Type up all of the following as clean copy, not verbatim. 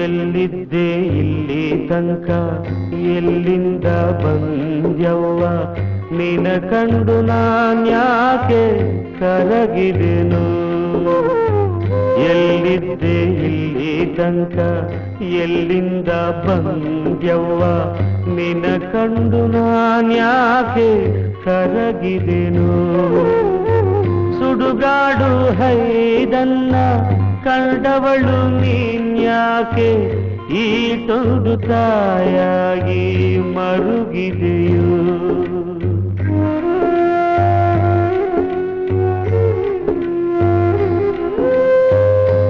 ಎಲ್ಲಿದ್ದೆ ಇಲ್ಲಿ ತನಕ ಎಲ್ಲಿಂದ ಬಂದ್ಯವ್ವ ನಿನ ಕಂಡು ನಾನ್ಯಾಕೆ ಕರಗಿದೆನು ಎಲ್ಲಿದ್ದೆ ಇಲ್ಲಿ ತನಕ ಎಲ್ಲಿಂದ ಬಂದ್ಯವ್ವ ನಿನ ಕಂಡು ನಾನ್ಯಾಕೆ ಕರಗಿದೆನು ಸುಡುಗಾಡು ಹೈದನ್ನ ಕಂಡವಳು ನೀನ್ಯಾಕೆ ಈ ತೊಂದು ತಾಯಾಗಿ ಮರುಗಿದೆಯು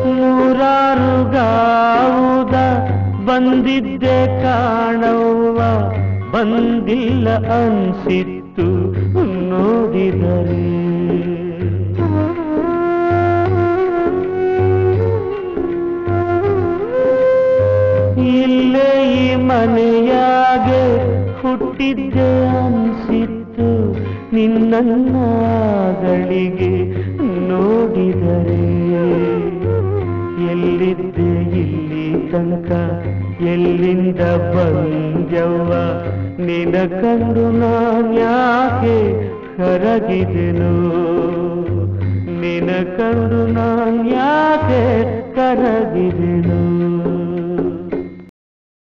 ನೂರಾರು ಗಾವುದ ಬಂದಿದ್ದೆ ಕಾಣವ್ವ ಬಂದಿಲ್ಲ ಅನ್ಸಿತ್ತು ನೋಡಿದರೆ ಇಲ್ಲೇ ಈ ಮನೆಯಾಗೆ ಹುಟ್ಟಿದ್ದೆ ಅನ್ಸಿತ್ತು ನಿನ್ನನ್ನಗಳಿಗೆ ನೋಡಿದರೆ ಎಲ್ಲಿದ್ದೆ ಇಲ್ಲಿ ತನಕ ಎಲ್ಲಿಂದ ಬಂದ್ಯವ್ವ ನಿನ ಕಂಡು ನಾನ್ಯಾಕೆ ಕರಗಿದೆನು ನಿನ ಕಂಡು ನಾನ್ಯಾಕೆ ಕರಗಿದೆನು